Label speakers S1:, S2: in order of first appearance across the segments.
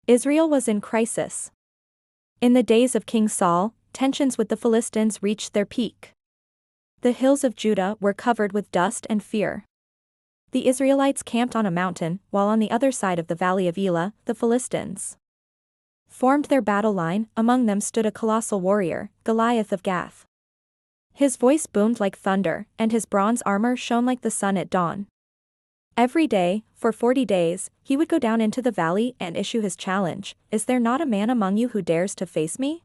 S1: Israel was in crisis. In the days of King Saul, tensions with the Philistines reached their peak. The hills of Judah were covered with dust and fear. The Israelites camped on a mountain, while on the other side of the valley of Elah, the Philistines formed their battle line. Among them stood a colossal warrior, Goliath of Gath. His voice boomed like thunder, and his bronze armor shone like the sun at dawn. Every day, for 40 days, he would go down into the valley and issue his challenge: "Is there not a man among you who dares to face me?"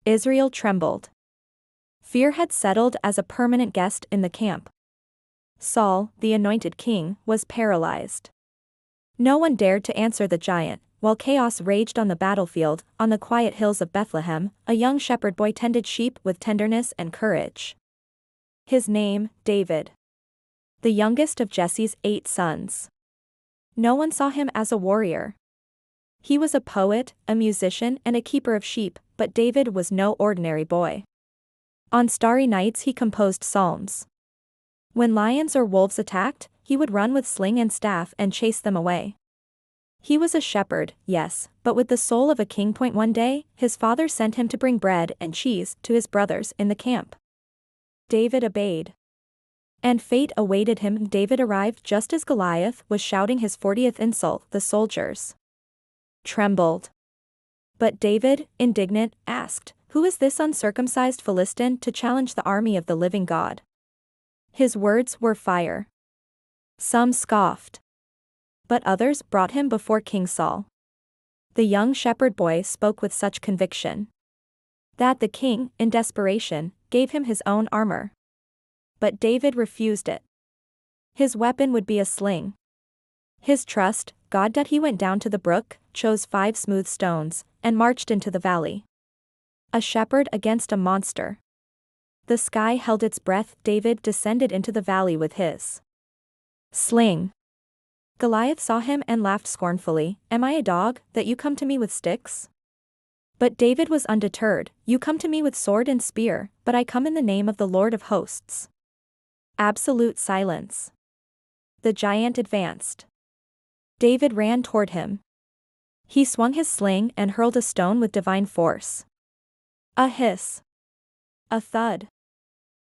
S1: Israel trembled. Fear had settled as a permanent guest in the camp. Saul, the anointed king, was paralyzed. No one dared to answer the giant. While chaos raged on the battlefield, on the quiet hills of Bethlehem, a young shepherd boy tended sheep with tenderness and courage. His name, David. The youngest of Jesse's 8 sons. No one saw him as a warrior. He was a poet, a musician, and a keeper of sheep, but David was no ordinary boy. On starry nights he composed psalms. When lions or wolves attacked, he would run with sling and staff and chase them away. He was a shepherd, yes, but with the soul of a king. One day, his father sent him to bring bread and cheese to his brothers in the camp. David obeyed. And fate awaited him. David arrived just as Goliath was shouting his 40th insult. The soldiers trembled. But David, indignant, asked, "Who is this uncircumcised Philistine to challenge the army of the living God?" His words were fire. Some scoffed, but others brought him before King Saul. The young shepherd boy spoke with such conviction that the king, in desperation, gave him his own armor. But David refused it. His weapon would be a sling. His trust, God. He went down to the brook, chose 5 smooth stones, and marched into the valley. A shepherd against a monster. The sky held its breath. David descended into the valley with his sling. Goliath saw him and laughed scornfully. "Am I a dog, that you come to me with sticks?" But David was undeterred. "You come to me with sword and spear, but I come in the name of the Lord of hosts." Absolute silence. The giant advanced. David ran toward him. He swung his sling and hurled a stone with divine force. A hiss. A thud.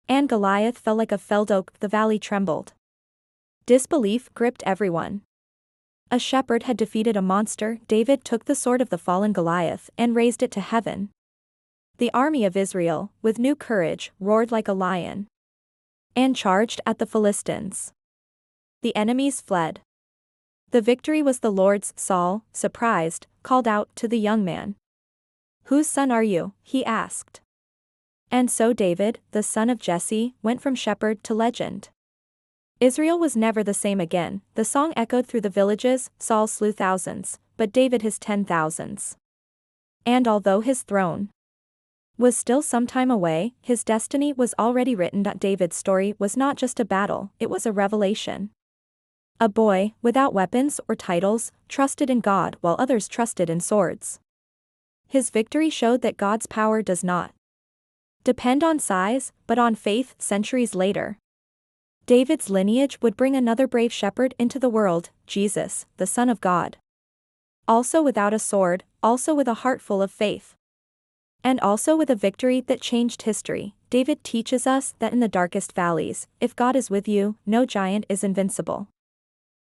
S1: And Goliath fell like a felled oak. The valley trembled. Disbelief gripped everyone. A shepherd had defeated a monster. David took the sword of the fallen Goliath and raised it to heaven. The army of Israel, with new courage, roared like a lion and charged at the Philistines. The enemies fled. The victory was the Lord's. Saul, surprised, called out to the young man. "Whose son are you?" he asked. And so David, the son of Jesse, went from shepherd to legend. Israel was never the same again. The song echoed through the villages. Saul slew thousands, but David his 10,000s. And although his throne was still some time away, his destiny was already written. David's story was not just a battle, it was a revelation. A boy, without weapons or titles, trusted in God while others trusted in swords. His victory showed that God's power does not depend on size, but on faith. Centuries later, David's lineage would bring another brave shepherd into the world, Jesus, the Son of God. Also without a sword, also with a heart full of faith. And also with a victory that changed history. David teaches us that in the darkest valleys, if God is with you, no giant is invincible.